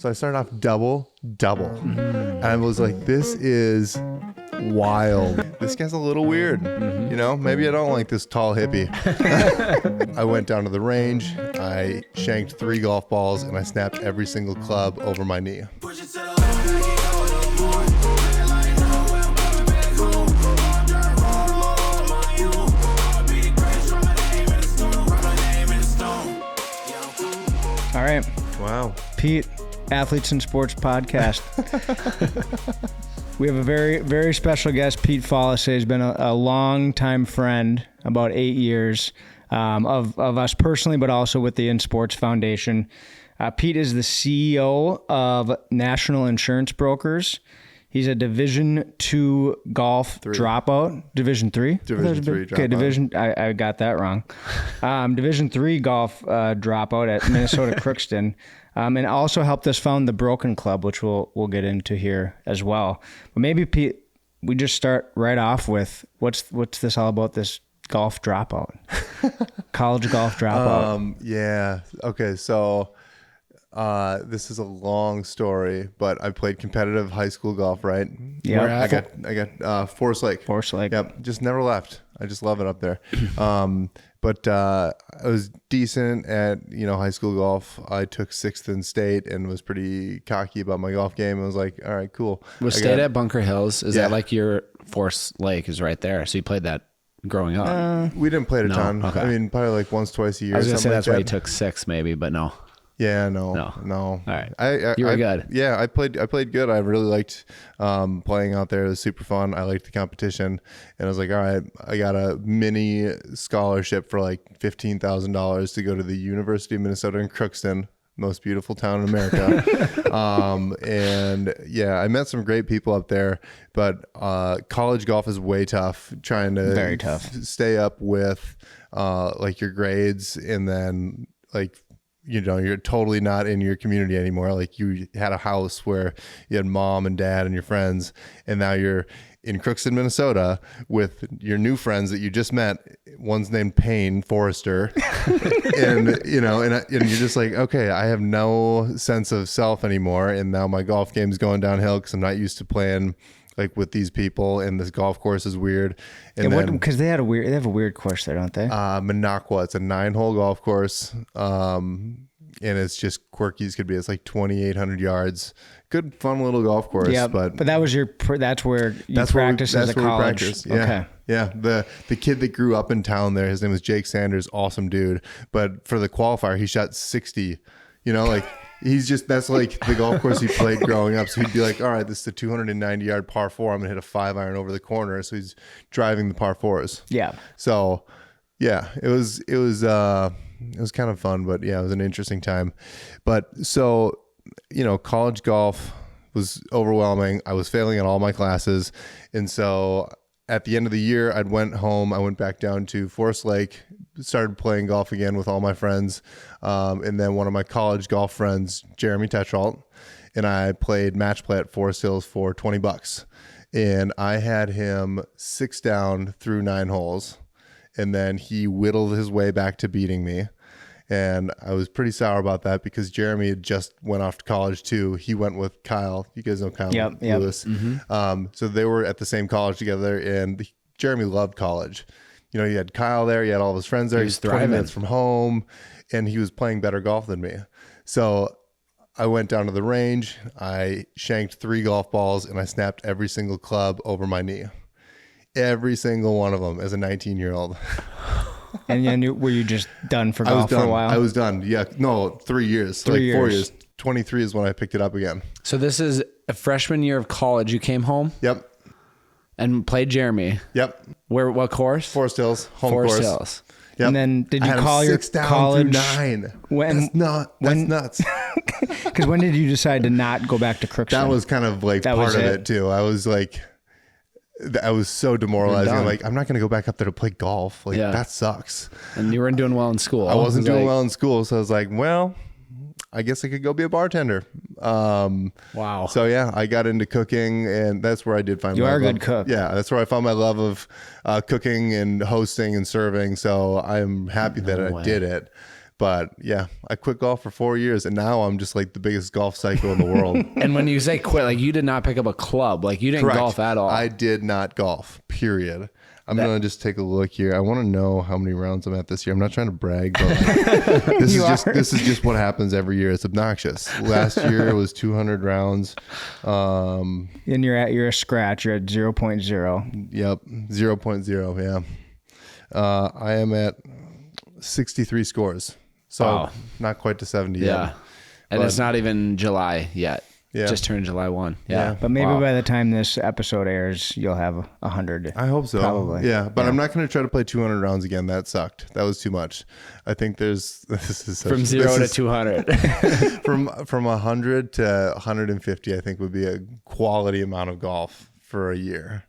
So I started off double. And I was like, this is wild. This guy's a little weird. You know, maybe I don't like this tall hippie. I went down to the range. I shanked 3 golf balls and I snapped every single club over my knee. All right. Wow. Pete, Athletes and Sports Podcast. We have a very, very special guest, Pete Follese. He's been a long-time friend, about 8 years, of us personally, but also with the In Sports Foundation. Pete is the CEO of National Insurance Brokers. He's a Division II golf dropout. Division III? Division III dropout. Okay, Division. I got that wrong. Division III golf dropout at Minnesota Crookston, and also helped us found the Broken Club, which we'll get into here as well. But maybe Pete, we just start right off with what's this all about? This golf dropout, college golf dropout. Yeah. Okay. So. This is a long story, but I played competitive high school golf, right? Yeah. I got Forest Lake. Forest Lake. Yep. Just never left. I just love it up there. But I was decent at, high school golf. I took 6th in state and was pretty cocky about my golf game. I was like, all right, cool. Was state at Bunker Hills? Is that like your Forest Lake is right there? So you played that growing up? We didn't play it a ton. Okay. I mean, probably like once, twice a year. I was going to say like that's why you took 6 maybe, but no. Yeah, no. All right. You were good. Yeah, I played good. I really liked playing out there. It was super fun. I liked the competition, and I was like, all right, I got a mini scholarship for like $15,000 to go to the University of Minnesota in Crookston, most beautiful town in America. And yeah, I met some great people up there, but college golf is way tough. Trying to very tough stay up with like your grades, and then like. You're totally not in your community anymore. Like you had a house where you had mom and dad and your friends, and now you're in Crookston, Minnesota with your new friends that you just met. One's named Payne Forrester. and you're just like, okay, I have no sense of self anymore. And now my golf game's going downhill because I'm not used to playing like with these people, and this golf course is weird. And because they have a weird course there, don't they? Minocqua. It's a 9-hole golf course. And it's just quirky as could be. It's like 2,800 yards. Good, fun little golf course. Yeah, but that's where you practice as a college. Yeah. Okay. Yeah. The kid that grew up in town there, his name was Jake Sanders. Awesome dude. But for the qualifier, he shot 60. That's like the golf course he played growing up. So he'd be like, all right, this is a 290 yard par 4. I'm gonna hit a 5-iron over the corner. So he's driving the par 4s. Yeah. So yeah, it was kind of fun, but yeah, it was an interesting time. But so, college golf was overwhelming. I was failing in all my classes. And so at the end of the year, I went back down to Forest Lake, started playing golf again with all my friends. And then one of my college golf friends, Jeremy Tetrault, and I played match play at Forest Hills for $20. And I had him 6 down through 9 holes. And then he whittled his way back to beating me. And I was pretty sour about that because Jeremy had just went off to college too. He went with Kyle. You guys know Kyle Lewis. Mm-hmm. So they were at the same college together, and Jeremy loved college. You had Kyle there. He had all of his friends there. He was 20 minutes from home, and he was playing better golf than me. So I went down to the range. I shanked 3 golf balls, and I snapped every single club over my knee. Every single one of them as a 19-year-old. And then were you just done for golf for a while? I was done. Yeah. No, 3 years. 4 years. 23 is when I picked it up again. So this is a freshman year of college. You came home? Yep. And played Jeremy? Yep. What course? Forest Hills. Forest Hills. Yep. And then did you call your college? 9. That's nuts. Because when did you decide to not go back to Crookston? That was kind of like part of it too. I was so demoralizing. I'm like, I'm not going to go back up there to play golf. Like that sucks. And you weren't doing well in school. I wasn't doing well in school. So I was like, well, I guess I could go be a bartender. Wow. So yeah, I got into cooking, and that's where I did find. You are a good cook. Yeah, that's where I found my love of cooking and hosting and serving. So I'm happy that I did it. But yeah, I quit golf for 4 years, and now I'm just like the biggest golf psycho in the world. And when you say quit, like you did not pick up a club, like you didn't Correct. golf at all. I did not golf, period. I'm going to just take a look here. I want to know how many rounds I'm at this year. I'm not trying to brag, but like, this is just what happens every year. It's obnoxious. Last year it was 200 rounds. And you're a scratch. You're at 0.0. Yep. 0.0. Yeah. I am at 63 scores. So not quite to 70 yeah. yet. And it's not even July yet. Yeah. Just turned July 1. Yeah. But maybe by the time this episode airs, you'll have 100. I hope so. Probably. Yeah. But I'm not going to try to play 200 rounds again. That sucked. That was too much. I think this is such, From 0 to 200. from 100 to 150, I think would be a quality amount of golf for a year.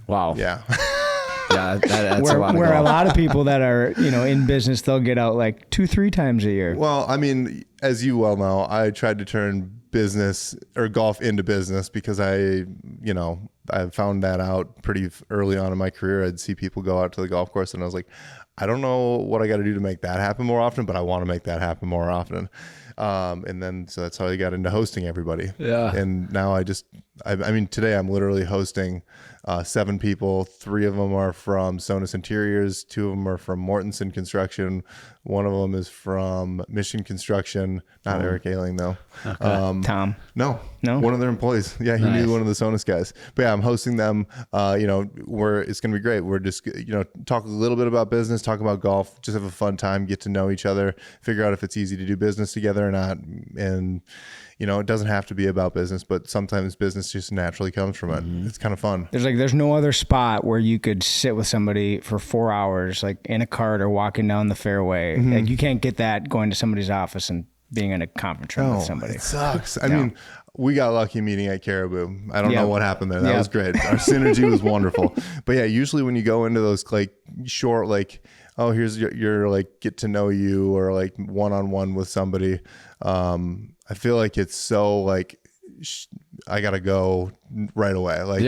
Wow. Yeah. Yeah, that's a lot of Where golf. a lot of people that are, in business, they'll get out like 2-3 times a year. Well, I mean, as you well know, I tried to turn business or golf into business because I found that out pretty early on in my career. I'd see people go out to the golf course and I was like, I don't know what I got to do to make that happen more often, but I want to make that happen more often. And then, so that's how I got into hosting everybody. Yeah. And now I mean, today I'm literally hosting 7 people. 3 of them are from Sonus Interiors. 2 of them are from Mortensen Construction. 1 of them is from Mission Construction. Not Eric Ailing though. Okay. Tom. No, No? one of their employees. Yeah, he knew one of the Sonus guys. But yeah, I'm hosting them. It's going to be great. We're just, talk a little bit about business, talk about golf, just have a fun time, get to know each other, figure out if it's easy to do business together or not. And, it doesn't have to be about business, but sometimes business just naturally comes from it. It's kind of fun. There's no other spot where you could sit with somebody for 4 hours, like in a cart or walking down the fairway. Like you can't get that going to somebody's office and being in a conference room with somebody. It sucks. I mean, we got lucky meeting at Caribou. I don't know what happened there. That was great. Our synergy was wonderful. But yeah, usually when you go into those like short, like, oh, here's your like get to know you or like one-on-one with somebody. I feel like it's so like I gotta go right away. Like,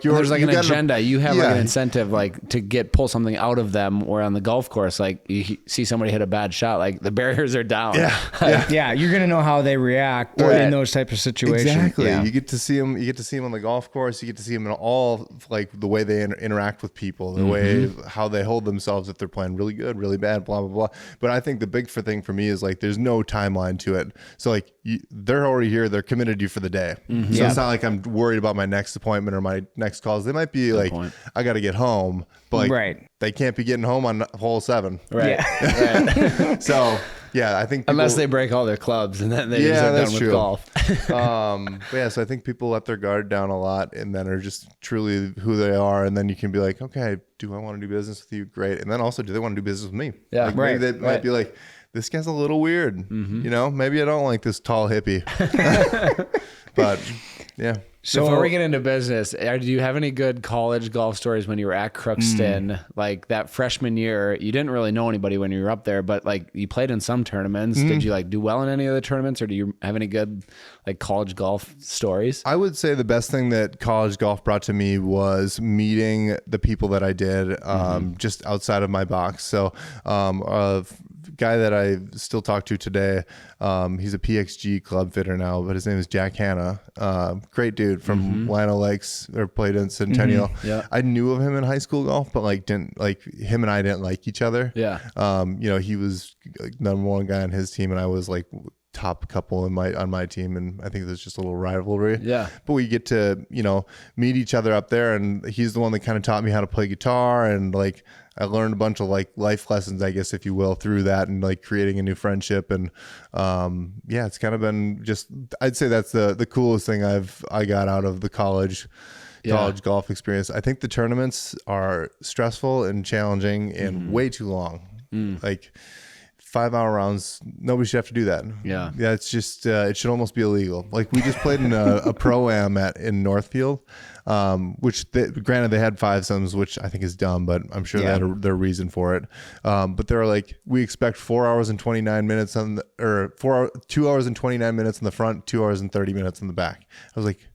there's like an agenda. You have like an incentive, like to pull something out of them. Or on the golf course, like you see somebody hit a bad shot, like the barriers are down. Yeah. You're going to know how they react in those types of situations. Exactly. Yeah. You get to see them. You get to see them on the golf course. You get to see them in all like the way they interact with people, the way how they hold themselves if they're playing really good, really bad, blah blah blah. But I think the big thing for me is like there's no timeline to it. So like they're already here. They're committed to you for the day. So it's not like I'm worried about my next appointment or my next calls. They might be like, I got to get home, but like, they can't be getting home on hole 7. Right. Yeah. So yeah, I think unless they break all their clubs and then they just are done with golf. But yeah, so I think people let their guard down a lot and then are just truly who they are. And then you can be like, okay, do I want to do business with you? Great. And then also, do they want to do business with me? Yeah. Like, maybe they might be like, this guy's a little weird. Maybe I don't like this tall hippie. But yeah. So before we get into business, do you have any good college golf stories when you were at Crookston? Like that freshman year, you didn't really know anybody when you were up there, but like you played in some tournaments. Did you like do well in any of the tournaments, or do you have any good like college golf stories? I would say the best thing that college golf brought to me was meeting the people that I did just outside of my box. So a guy that I still talk to today, he's a PXG club fitter now, but his name is Jack Hanna. Great dude from Lino Lakes, or played in Centennial. Yeah. I knew of him in high school golf, but like him and I didn't like each other. Yeah. He was like number 1 guy on his team and I was like top couple on my team, and I think there's just a little rivalry. Yeah. But we get to, meet each other up there, and he's the one that kind of taught me how to play guitar, and like I learned a bunch of like life lessons, I guess, if you will, through that, and like creating a new friendship. And it's kind of been just, I'd say that's the coolest thing I got out of the college golf experience. I think the tournaments are stressful and challenging and way too long. Like 5-hour rounds, nobody should have to do that. Yeah, it's just it should almost be illegal. Like we just played in a pro-am in Northfield, which granted they had 5-somes, which I think is dumb, but I'm sure they had their reason for it. But they're like, we expect 4 hours and 29 minutes 2 hours and 29 minutes in the front, 2 hours and 30 minutes in the back. I was like,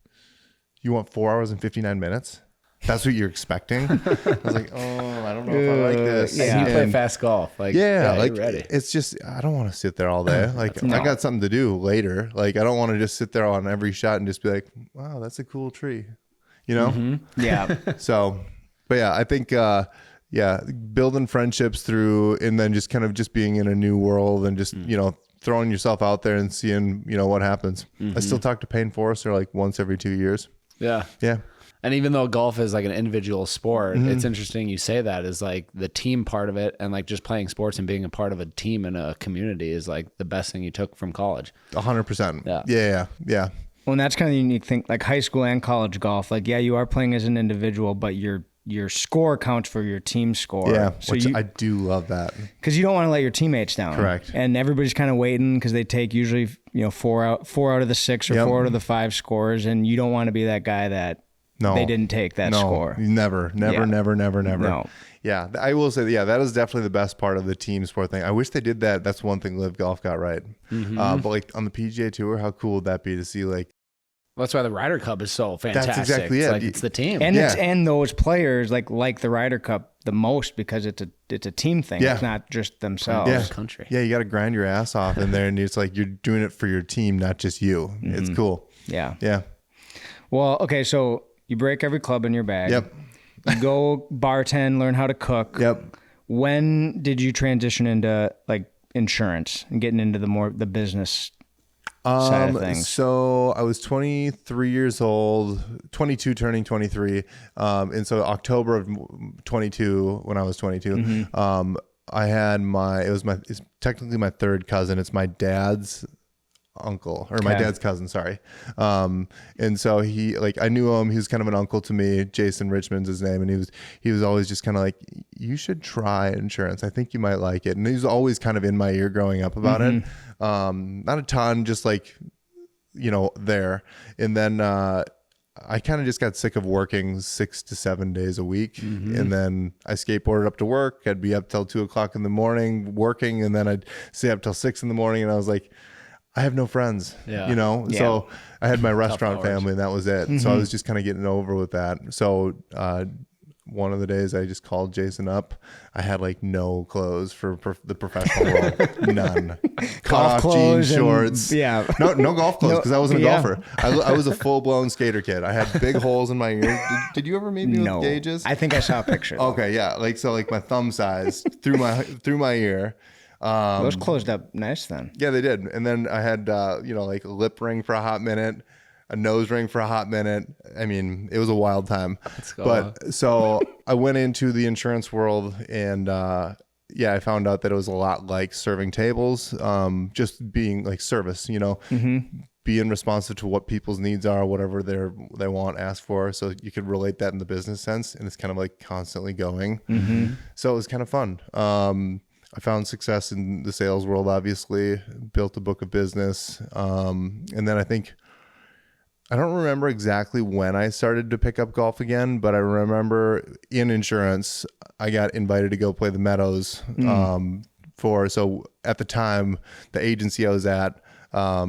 you want 4 hours and 59 minutes? that's what you're expecting. I was like, oh, I don't know if I like this. Yeah, you play fast golf. Like, like you're ready. it's just, I don't want to sit there all day. Like I got something to do later. Like I don't want to just sit there on every shot and just be like, wow, that's a cool tree, you know? Mm-hmm. Yeah. So, but yeah, I think, building friendships through, and then just kind of just being in a new world and just, throwing yourself out there and seeing, what happens. I still talk to Payne Forrester like once every 2 years. Yeah. Yeah. And even though golf is like an individual sport, it's interesting you say that, is like the team part of it, and like just playing sports and being a part of a team and a community is like the best thing you took from college. 100%. Yeah. Yeah. Well, and that's kind of the unique thing, like high school and college golf. Like, yeah, you are playing as an individual, but your score counts for your team score. Yeah, so which I do love that. Because you don't want to let your teammates down. Correct. And everybody's kind of waiting because they take usually, 4 out of the 6 or 4 out of the 5 scores, and you don't want to be that guy that they didn't take that score. Never. No. Yeah, I will say, that is definitely the best part of the team sport thing. I wish they did that. That's one thing Live Golf got right. But like on the PGA Tour, how cool would that be to see like, that's why the Ryder Cup is so fantastic. That's exactly it's it. Like, it's the team. And and those players like the Ryder Cup the most because it's a team thing. Yeah. It's not just themselves. Country. Yeah, you got to grind your ass off in there, and it's like you're doing it for your team, not just you. It's cool. Yeah. Yeah. Well, okay, so you break every club in your bag. Yep. You go bartend, learn how to cook. Yep. When did you transition into like insurance and getting into the business side of things? So I was 23 years old, 22 turning 23. And so October of 22, when I was 22, I had it's technically my third cousin. It's my dad's uncle, or my dad's cousin, sorry. And so I knew him. He was kind of an uncle to me. Jason Richmond's his name. And he was always just kind of like, you should try insurance. I think you might like it. And he was always kind of in my ear growing up about it. Not a ton, just like, there. And then, I kind of just got sick of working 6 to 7 days a week. And then I skateboarded up to work. I'd be up till 2:00 in the morning working. And then I'd stay up till 6 in the morning. And I was like, I have no friends, So I had my restaurant family and that was it. So I was just kind of getting over with that. So, one of the days I just called Jason up. I had like no clothes for the professional world. None. Cut off jeans, shorts. No golf clothes because I wasn't a golfer. I was a full blown skater kid. I had big holes in my ears. Did you ever meet me with gauges? I think I saw a picture. Okay. Yeah. Like my thumb size through my ear. Those closed up nice then. Yeah, they did. And then I had, like a lip ring for a hot minute, a nose ring for a hot minute. I mean, it was a wild time. But so I went into the insurance world and, I found out that it was a lot like serving tables, just being like service, being responsive to what people's needs are, whatever they want, ask for. So you could relate that in the business sense. And it's kind of like constantly going. So it was kind of fun. I found success in the sales world, obviously, built a book of business. And then I don't remember exactly when I started to pick up golf again, but I remember in insurance, I got invited to go play the Meadows so at the time, the agency I was at,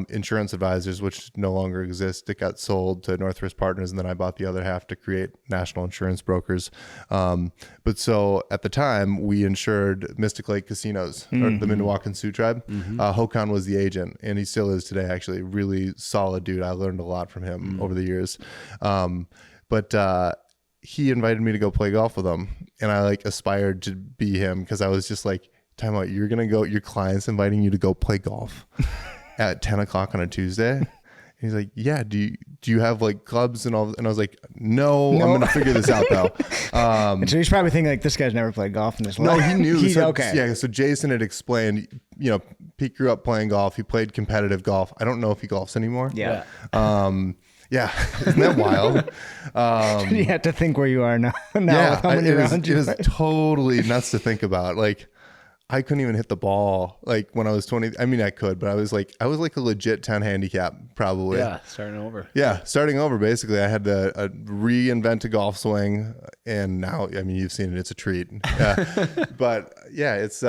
Insurance Advisors, which no longer exists, it got sold to Northwest Partners, and then I bought the other half to create National Insurance Brokers. But so at the time, we insured Mystic Lake Casinos, or the Minnewacan Sioux Tribe. Hokan was the agent, and he still is today, actually. Really solid dude. I learned a lot from him over the years. But he invited me to go play golf with him, and I like aspired to be him because I was just like, time out, you're going to go, your client's inviting you to go play golf at 10:00 on a Tuesday. And he's like, yeah, do you have like clubs and all? And I was like, no. I'm going to figure this out though. And so he's probably thinking like, this guy's never played golf in his life. No, he knew. Okay. Yeah. So Jason had explained, Pete grew up playing golf. He played competitive golf. I don't know if he golfs anymore. Yeah. Yeah. Isn't that wild? You have to think where you are now with how many rounds it is totally nuts to think about. Like, I couldn't even hit the ball like when I was 20. I mean, I could, but I was like a legit 10 handicap probably. Yeah, starting over. Yeah, starting over. Basically, I had to reinvent a golf swing, and now, I mean, you've seen it. It's a treat. But yeah, it's.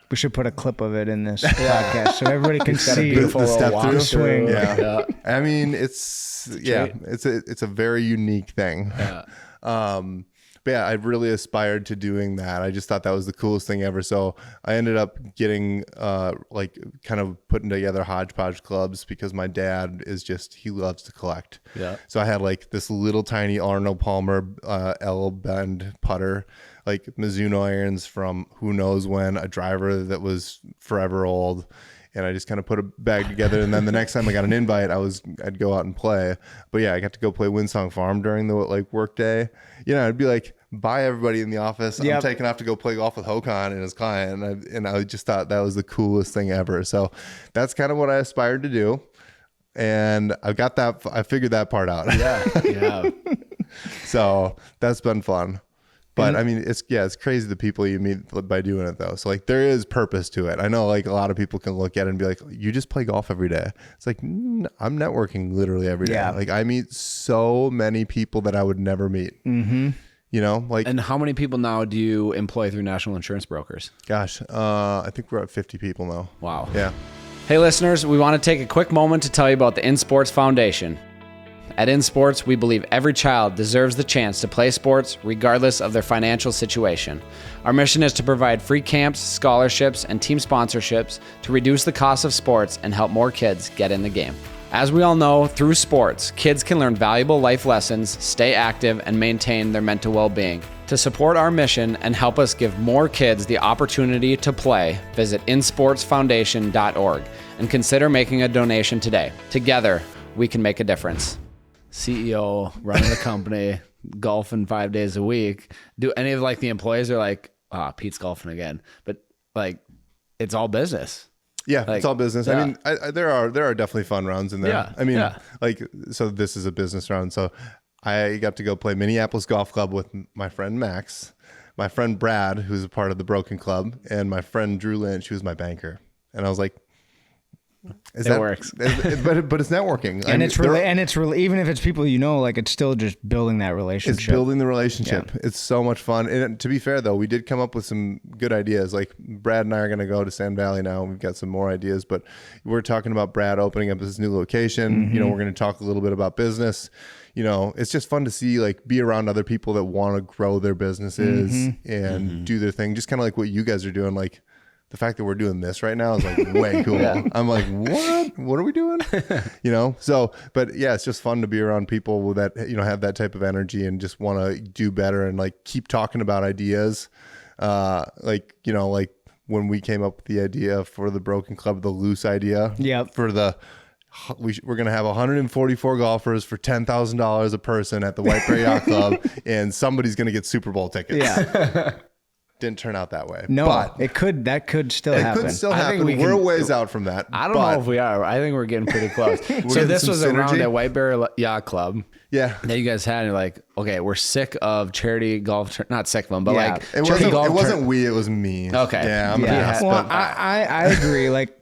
We should put a clip of it in this podcast so everybody can see the step through swing. Yeah. I mean, it's a very unique thing. Yeah. But yeah, I really aspired to doing that. I just thought that was the coolest thing ever. So I ended up getting like kind of putting together hodgepodge clubs because my dad he loves to collect. Yeah. So I had like this little tiny Arnold Palmer L bend putter, like Mizuno irons from who knows when, a driver that was forever old. And I just kind of put a bag together. And then the next time I got an invite, I'd go out and play. But yeah, I got to go play Windsong Farm during the like work day. You know, I'd be like, bye everybody in the office. Yep. I'm taking off to go play golf with Hokan and his client. And I just thought that was the coolest thing ever. So that's kind of what I aspired to do. And I figured that part out. Yeah. So that's been fun. But I mean, it's crazy the people you meet by doing it though. So like there is purpose to it. I know like a lot of people can look at it and be like, you just play golf every day. It's like, I'm networking literally every day. Yeah. Like I meet so many people that I would never meet, you know, like, And how many people now do you employ through national insurance brokers? gosh, I think we're at 50 people now. Wow. Yeah. Hey listeners, we want to take a quick moment to tell you about the InSports Foundation. At InSports, we believe every child deserves the chance to play sports regardless of their financial situation. Our mission is to provide free camps, scholarships, and team sponsorships to reduce the cost of sports and help more kids get in the game. As we all know, through sports, kids can learn valuable life lessons, stay active, and maintain their mental well-being. To support our mission and help us give more kids the opportunity to play, visit insportsfoundation.org and consider making a donation today. Together, we can make a difference. CEO running the company, golfing 5 days a week. Do any of like the employees are like, Pete's golfing again, but like it's all business. Yeah, Like, it's all business. yeah. I mean, there are definitely fun rounds in there. Yeah, I mean, yeah. like, so this is a business round. So I got to go play Minneapolis Golf Club with my friend Max, my friend Brad, who's a part of the Broken Club, and my friend Drew Lynch, who's my banker. And I was like, It works. but it's networking. And it's really, even if it's people you know, like it's still just building that relationship. It's building the relationship. Yeah. It's so much fun. And to be fair, though, we did come up with some good ideas. Like Brad and I are going to go to Sand Valley now. We've got some more ideas, but we're talking about Brad opening up his new location. You know, we're going to talk a little bit about business. You know, it's just fun to see, like, be around other people that want to grow their businesses and do their thing. Just kind of like what you guys are doing. Like, the fact that we're doing this right now is like way cool. Yeah. I'm like, what are we doing? You know? So, but yeah, it's just fun to be around people that, you know, have that type of energy and just want to do better and like keep talking about ideas. Like, you know, like when we came up with the idea for the Broken Club, the loose idea for we're going to have 144 golfers for $10,000 a person at the White Bear Yacht Club and somebody's going to get Super Bowl tickets. Yeah. Didn't turn out that way. No, but that could still happen. It could still happen. We're a ways out from that. I don't know if we are. I think we're getting pretty close. So this was around at White Bear Yacht Club. Yeah. That you guys had, and you're like, okay, we're sick of charity golf. Not sick of them, but like it wasn't we. It was me. Okay. Yeah. I'm Well, I agree. Like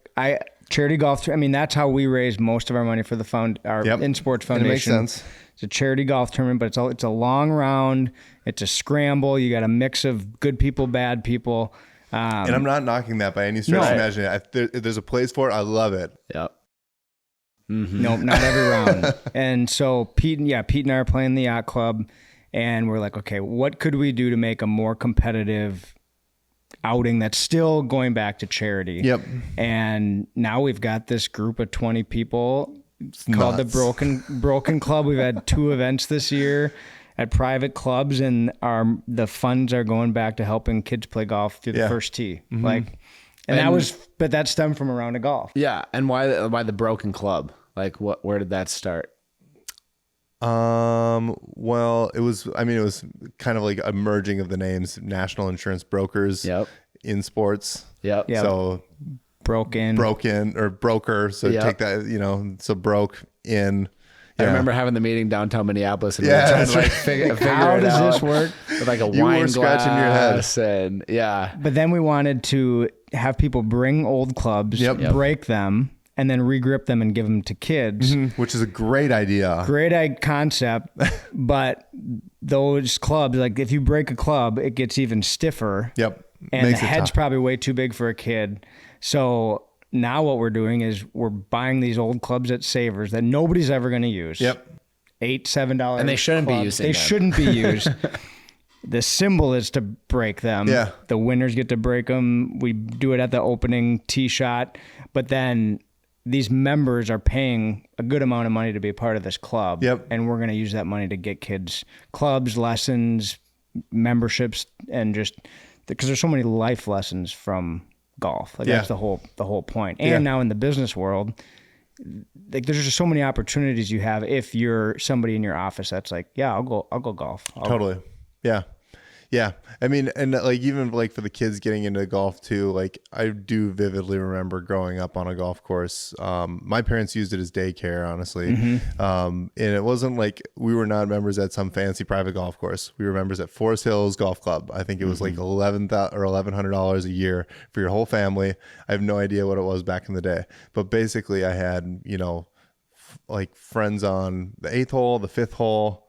charity golf. I mean, that's how we raise most of our money for the InSports Foundation. And it makes sense. It's a charity golf tournament, but it's a long round. It's a scramble. You got a mix of good people, bad people. And I'm not knocking that by any stretch of imagination. There's a place for it. I love it. Yep. Nope, not every round. And so Pete and I are playing the yacht club, and we're like, okay, what could we do to make a more competitive outing that's still going back to charity? Yep. And now we've got this group of 20 people called the Broken Club. We've had 2 events this year at private clubs, and the funds are going back to helping kids play golf through the first tee. But that stemmed from a round of golf. Yeah. And why the Broken Club? Like where did that start? Well, it was kind of like a merging of the names, National Insurance Brokers in sports. Yep. So broken or broker. So take that, you know, so broke in. I remember having the meeting downtown Minneapolis and trying to like figure how does this work with like a you wine were scratching your head. glass and But then we wanted to have people bring old clubs, break them, and then regrip them and give them to kids. Which is a great idea. Great concept, but those clubs, like if you break a club, it gets even stiffer. Yep. And Makes the it head's tough. probably way too big for a kid. So now what we're doing is we're buying these old clubs at Savers that nobody's ever going to use. Yep. $8-7. And they shouldn't be clubs. using They them. shouldn't be used. The symbol is to break them. Yeah. The winners get to break them. We do it at the opening tee shot, but then these members are paying a good amount of money to be a part of this club. Yep. And we're going to use that money to get kids clubs, lessons, memberships, and just because there's so many life lessons from golf. Like that's the whole point. And now in the business world, like there's just so many opportunities you have if you're somebody in your office that's like, yeah, I'll go golf. Totally. Yeah. Yeah. I mean, and like, even like for the kids getting into golf too, like I do vividly remember growing up on a golf course. My parents used it as daycare, honestly. And it wasn't like we were not members at some fancy private golf course. We were members at Forest Hills Golf Club. I think it was like $1,100 a year for your whole family. I have no idea what it was back in the day, but basically I had, like friends on the 8th hole, the 5th hole,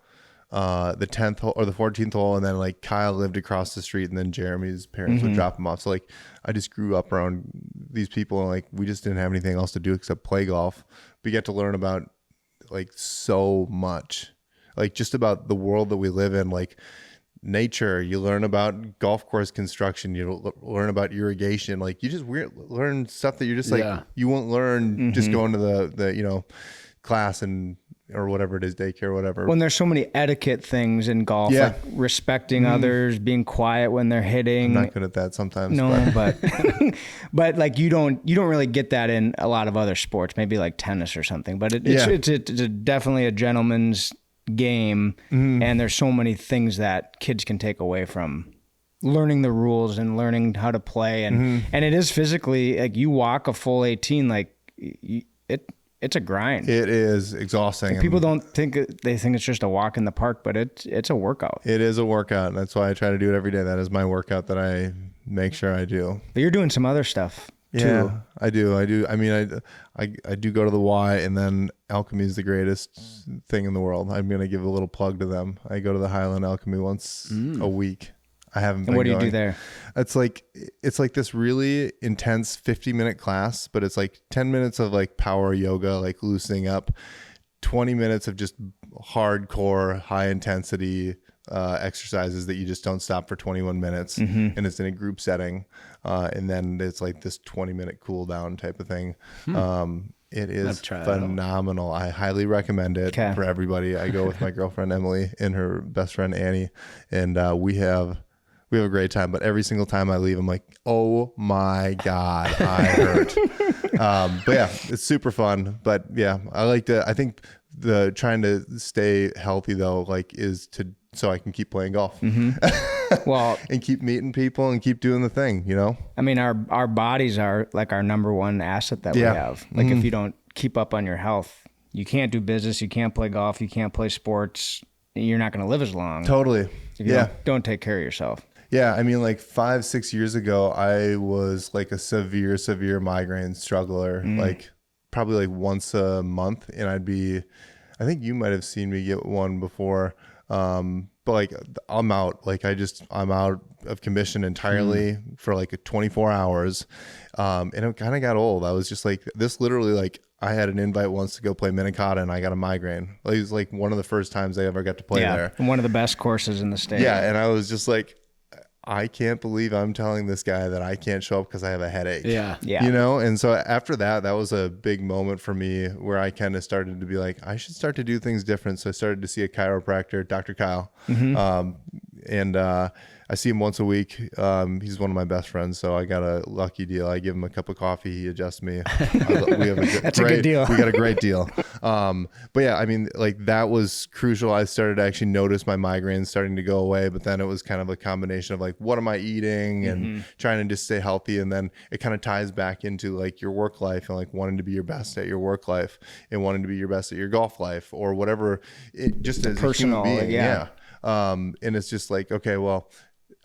the 10th hole or the 14th hole, and then like Kyle lived across the street, and then Jeremy's parents would drop him off. So like I just grew up around these people, and like we just didn't have anything else to do except play golf. We get to learn about like so much, like just about the world that we live in, like nature. You learn about golf course construction, you learn about irrigation, like you just learn stuff that you're just like you won't learn just going to the class and or whatever it is, daycare, whatever. When there's so many etiquette things in golf, like respecting others, being quiet when they're hitting. I'm not good at that sometimes. No, but like you don't really get that in a lot of other sports, maybe like tennis or something. But it's definitely a gentleman's game, and there's so many things that kids can take away from learning the rules and learning how to play, and it is physically like you walk a full 18, like it's a grind. It is exhausting. People don't think they think it's just a walk in the park, but it's a workout. It is a workout, and that's why I try to do it every day. That is my workout that I make sure I do. But you're doing some other stuff too. Yeah, I do. I mean, I do go to the Y, and then Alchemy is the greatest thing in the world. I'm gonna give a little plug to them. I go to the Highland Alchemy once a week. I haven't been And what do you going. do there? It's like this really intense 50-minute class, but it's like 10 minutes of like power yoga, like loosening up, 20 minutes of just hardcore, high intensity exercises that you just don't stop for 21 minutes. And it's in a group setting. And then it's like this 20-minute cool down type of thing. It is phenomenal. I highly recommend it for everybody. I go with my girlfriend, Emily, and her best friend, Annie. And we have a great time, but every single time I leave, I'm like, oh my God, I hurt. But yeah, it's super fun. But yeah, I think the trying to stay healthy though, like so I can keep playing golf. Well, and keep meeting people and keep doing the thing, I mean, our bodies are like our number one asset that we have. Like if you don't keep up on your health, you can't do business, you can't play golf, you can't play sports. You're not going to live as long. Totally. If you don't take care of yourself. Yeah, I mean, like 5-6 years ago, I was like a severe migraine struggler, like probably like once a month, and I think you might have seen me get one before, but like I'm out, like I'm out of commission entirely for like 24 hours, and it kind of got old. I was just like, this literally, like I had an invite once to go play Minnetonka, and I got a migraine. Like, it was like one of the first times I ever got to play there. One of the best courses in the state. Yeah, and I was just like, I can't believe I'm telling this guy that I can't show up because I have a headache. Yeah. And so after that was a big moment for me where I kind of started to be like, I should start to do things different. So I started to see a chiropractor, Dr. Kyle. And I see him once a week. He's one of my best friends, so I got a lucky deal. I give him a cup of coffee, he adjusts me. That's a good deal. We got a great deal. But yeah, I mean, like that was crucial. I started to actually notice my migraines starting to go away, but then it was kind of a combination of like, what am I eating and trying to just stay healthy. And then it kind of ties back into like your work life and like wanting to be your best at your work life and wanting to be your best at your golf life or whatever. Just as personal, a human being. And it's just like, okay, well,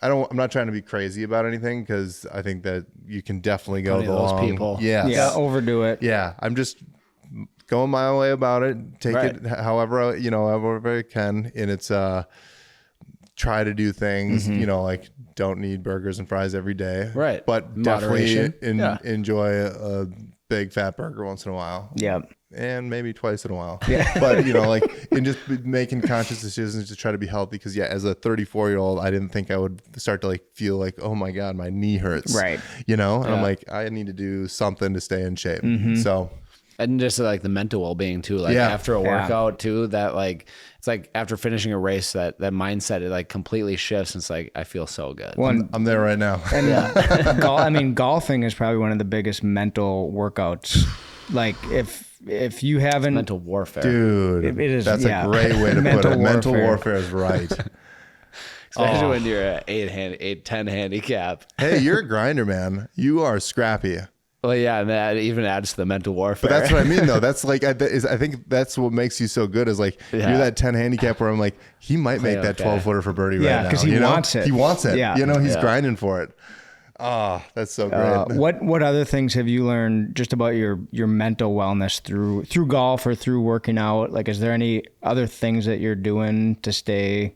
I'm not trying to be crazy about anything, because I think that you can definitely go Plenty the of those long. people. Yeah, overdo it. Yeah, I'm just going my own way about it. Take it however I can, and it's try to do things, like don't need burgers and fries every day. Right. But Moderation. definitely enjoy a big fat burger once in a while. Yeah. And maybe twice in a while. Yeah. But, and just making conscious decisions to try to be healthy. Because, as a 34-year-old, I didn't think I would start to feel like, oh my God, my knee hurts. Right. And I'm like, I need to do something to stay in shape. So. And just the mental well-being too, after a workout too, that it's after finishing a race, that mindset, it completely shifts. And it's I feel so good. I'm there right now. And golfing is probably one of the biggest mental workouts. If you haven't, mental warfare, dude, it is. That's a great way to put it. Mental warfare is right. Especially when you're at 8-10 handicap. Hey, you're a grinder, man. You are scrappy. Well, yeah, and that even adds to the mental warfare. But that's what I mean, though. That's I think that's what makes you so good, is you're that 10 handicap where I'm like, he might make that 12-footer for birdie right now. Yeah, because he wants it. He wants it. Yeah. He's grinding for it. Oh, that's so great. What other things have you learned just about your mental wellness through golf or through working out? Is there any other things that you're doing to stay?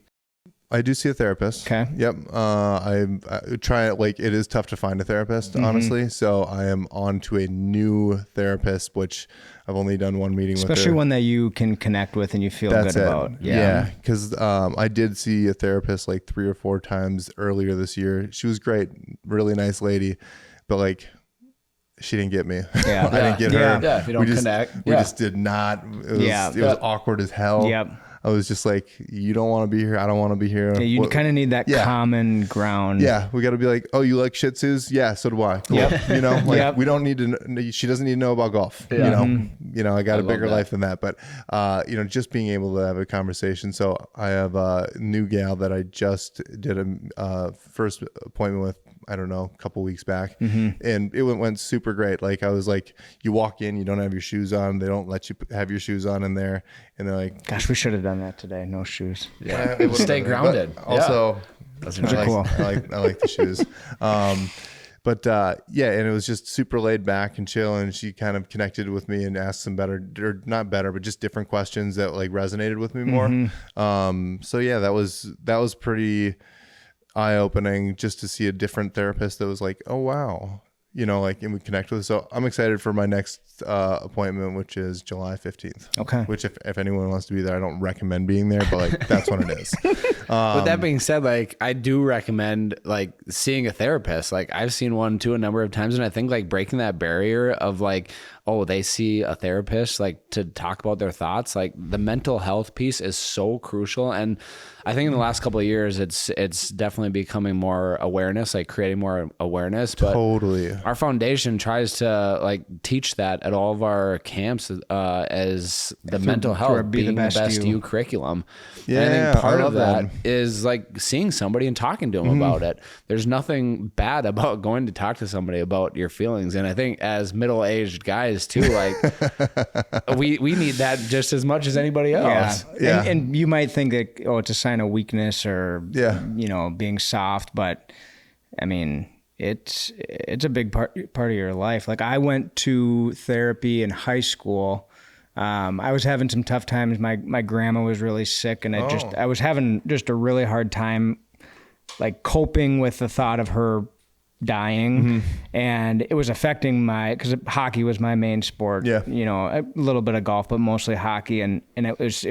I do see a therapist. Okay. Yep. I try it. It is tough to find a therapist, honestly. So I am on to a new therapist, which I've only done one meeting with her. Especially one that you can connect with and you feel good about. Yeah. Because I did see a therapist 3 or 4 times earlier this year. She was great. Really nice lady. But she didn't get me. Yeah. I didn't get her. Yeah. If you don't connect. We just did not. It was awkward as hell. Yep. I was just you don't want to be here. I don't want to be here. Yeah, you kind of need that common ground. Yeah, we got to be oh, you like Shih Tzus? Yeah, so do I. Cool. Yep. We don't need to. She doesn't need to know about golf. Yeah. I got a bigger life than that. But just being able to have a conversation. So I have a new gal that I just did a first appointment with, I don't know, a couple weeks back, and it went super great. I was you walk in, you don't have your shoes on. They don't let you have your shoes on in there, and they're like, "Gosh, we should have done that today. No shoes." Yeah, stay grounded. Also, those are cool. I like the shoes. But and it was just super laid back and chill, and she kind of connected with me and asked some not better, but just different questions that resonated with me more. That was pretty eye-opening, just to see a different therapist that was oh wow, and we connect with. So I'm excited for my next appointment, which is July 15th. Okay. Which if anyone wants to be there, I don't recommend being there, but that's when it is. With that being said, I do recommend seeing a therapist. I've seen one too a number of times, and I think breaking that barrier of oh, they see a therapist to talk about their thoughts. The mental health piece is so crucial, and I think in the last couple of years, it's definitely becoming more awareness, creating more awareness. But totally, our foundation tries to teach that at all of our camps as the mental health being the best you curriculum. Yeah, and I think part of that is seeing somebody and talking to them about it. There's nothing bad about going to talk to somebody about your feelings, and I think as middle-aged guys too, we need that just as much as anybody else. Yeah. And you might think that it's a sign of weakness or being soft, but I mean, it's a big part of your life. I went to therapy in high school. I was having some tough times. My grandma was really sick, and I was having just a really hard time coping with the thought of her dying, and it was affecting because hockey was my main sport. Yeah. A little bit of golf, but mostly hockey, and I was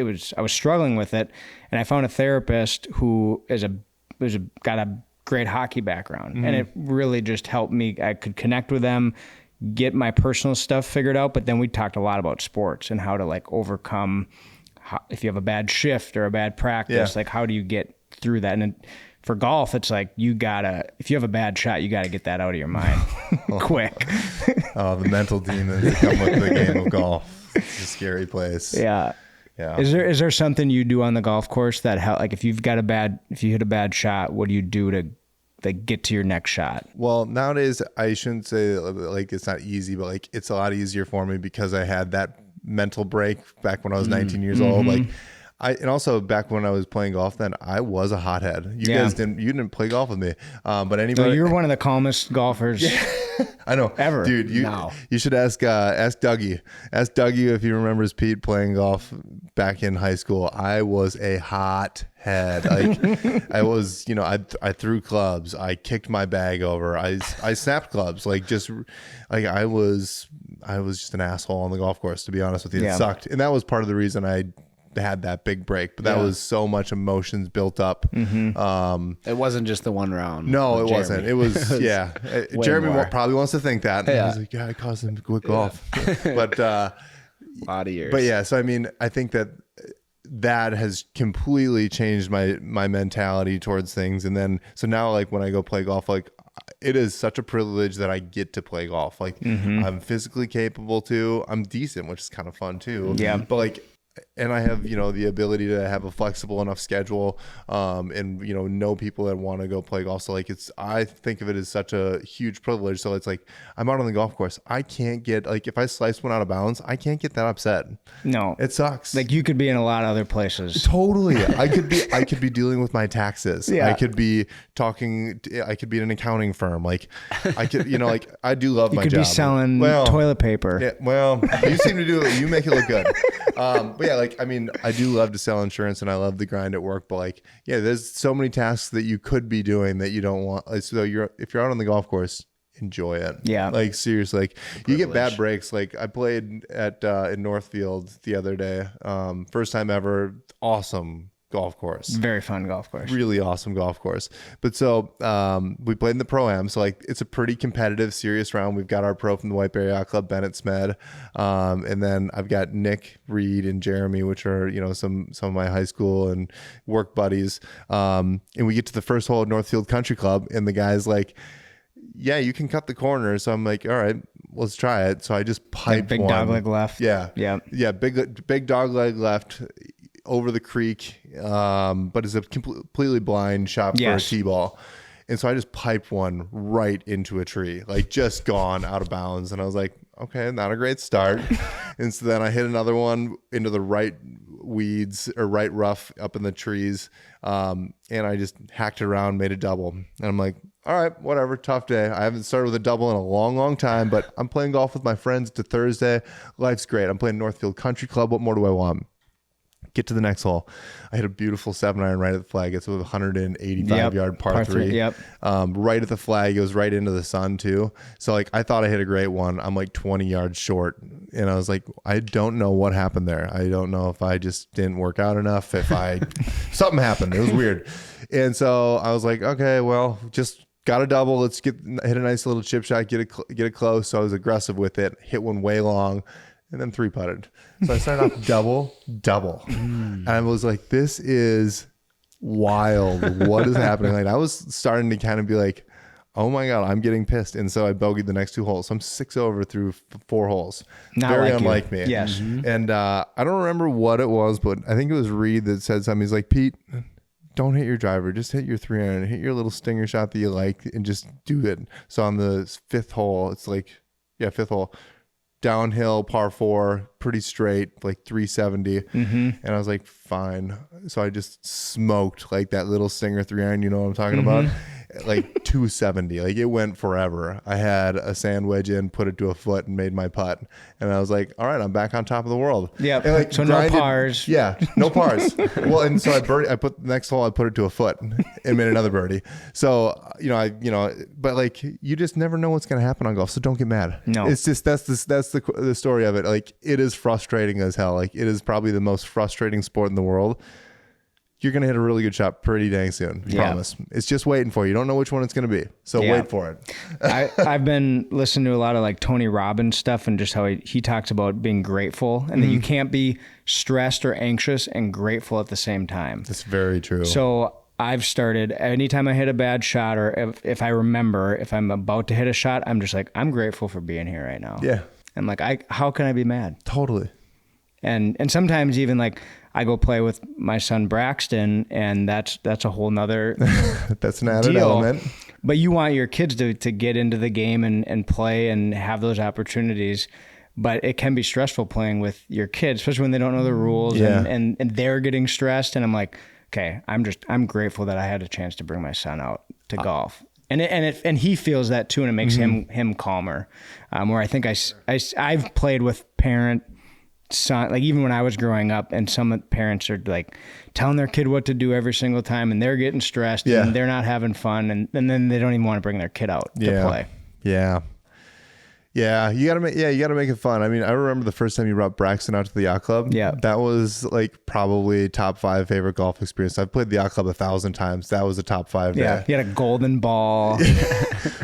struggling with it, and I found a therapist who got a great hockey background, and it really just helped me. I could connect with them, get my personal stuff figured out, but then we talked a lot about sports and how to overcome if you have a bad shift or a bad practice, how do you get through that? And for golf, it's if you have a bad shot, you gotta get that out of your mind quick. Oh, the mental demons that come with the game of golf. It's a scary place. Yeah. Yeah. Is there something you do on the golf course that help? If you hit a bad shot, what do you do to get to your next shot? Well, nowadays I shouldn't say it's not easy, but it's a lot easier for me because I had that mental break back when I was 19 years old. And also back when I was playing golf, then I was a hothead. You guys didn't play golf with me, but anybody. So you're one of the calmest golfers. I know, ever, dude. You should ask Dougie. Ask Dougie if he remembers Pete playing golf back in high school. I was a hothead. Like I was, I threw clubs. I kicked my bag over. I snapped clubs. I was just an asshole on the golf course. To be honest with you, it sucked, and that was part of the reason I had that big break, but that was so much emotions built up. It wasn't just the one round. No, it wasn't. It was Jeremy probably wants to think that. Yeah. He's like, I caused him to quit golf. But a lot of years. But yeah, so I mean, I think that has completely changed my mentality towards things. And then so now, like when I go play golf, like it is such a privilege that I get to play golf. Like I'm physically capable too. I'm decent, which is kind of fun too. Yeah. But like, and I have, the ability to have a flexible enough schedule, and, know people that want to go play golf. So like, I think of it as such a huge privilege. So it's like, I'm out on the golf course. I can't get if I slice one out of bounds, I can't get that upset. No, it sucks. Like you could be in a lot of other places. Totally. I could be dealing with my taxes. Yeah. I could be in an accounting firm. Like I could, I do love my job. You could be selling toilet paper. Yeah. Well, you seem to do it. You make it look good. But yeah, I do love to sell insurance and I love the grind at work, but there's so many tasks that you could be doing that you don't want. So if you're out on the golf course, enjoy it. Yeah. Like seriously, you get bad breaks. Like I played at in Northfield the other day. First time ever. Awesome golf course. Very fun golf course. Really awesome golf course. But so we played in the Pro-Am. So it's a pretty competitive, serious round. We've got our pro from the White Bear Yacht Club, Bennett Smed. And then I've got Nick, Reed, and Jeremy, which are, some of my high school and work buddies. And we get to the first hole at Northfield Country Club and the guy's like, yeah, you can cut the corner. So I'm like, all right, let's try it. So I just piped big one. dog leg left. Yeah. Yeah. Yeah. Big dog leg left over the creek, but it's a completely blind shot for a tee ball. And so I just piped one right into a tree, like just gone out of bounds. And I was like, okay, not a great start. And so then I hit another one into the right weeds or right rough up in the trees. And I just hacked it around, made a double. And I'm like, all right, whatever, tough day. I haven't started with a double in a long, long time, but I'm playing golf with my friends to Thursday. Life's great. I'm playing Northfield Country Club. What more do I want? Get to the next hole. I hit a beautiful 7-iron right at the flag. It's with a 185 yard par three. Yep. Right at the flag. It goes right into the sun too. So I thought I hit a great one. I'm 20 yards short. And I was like, I don't know what happened there. I don't know if I just didn't work out enough. Something happened. It was weird. And so I was like, okay, well, just got a double. Let's hit a nice little chip shot, get it close. So I was aggressive with it, hit one way long. And then 3-putted. So I started off double. And I was like, this is wild. What is happening? Like I was starting to kind of be like, oh my God, I'm getting pissed. And so I bogeyed the next 2 holes. So I'm 6 over through 4 holes. Very unlike me. Yes. And I don't remember what it was, but I think it was Reed that said something. He's like, Pete, don't hit your driver. Just hit your 3-iron. Hit your little stinger shot that you like and just do it. So on the 5th hole, it's like, 5th hole. Downhill par 4, pretty straight, like 370. And I was like, fine. So I just smoked like that little stinger 3-iron, you know what I'm talking about? Like 270. Like it went forever. I had a sand wedge in, put it to a foot and made my putt. And I was like, all right, I'm back on top of the world. Yeah. So no pars. Yeah, no pars. Well, and so I put the next hole, I put it to a foot and made another birdie. So, but like you just never know what's going to happen on golf. So don't get mad. No. It's just, that's the story of it. Like it is frustrating as hell. Like it is probably the most frustrating sport in the world. You're going to hit a really good shot pretty dang soon. I promise. It's just waiting for you. You don't know which one it's going to be. So wait for it. I've been listening to a lot of like Tony Robbins stuff and just how he talks about being grateful and that you can't be stressed or anxious and grateful at the same time. That's very true. So I've started, anytime I hit a bad shot or if I remember, if I'm about to hit a shot, I'm just like, I'm grateful for being here right now. Yeah. I'm like, how can I be mad? Totally. And sometimes even like I go play with my son Braxton, and that's a whole nother that's an added deal. element. But you want your kids to get into the game and play and have those opportunities. but it can be stressful playing with your kids, especially when they don't know the rules and they're getting stressed. And I'm like, okay, I'm grateful that I had a chance to bring my son out to golf. And he feels that too, and it makes him calmer. Where I think I've played with son, like even when I was growing up, and some parents are like telling their kid what to do every single time, and they're getting stressed and they're not having fun, and then they don't even want to bring their kid out to play. Yeah, you gotta make it fun. I mean, I remember the first time you brought Braxton out to the yacht club. Yeah, that was like probably top 5 favorite golf experience. I've played the yacht club 1,000 times. That was a top 5 day. Yeah, he had a golden ball.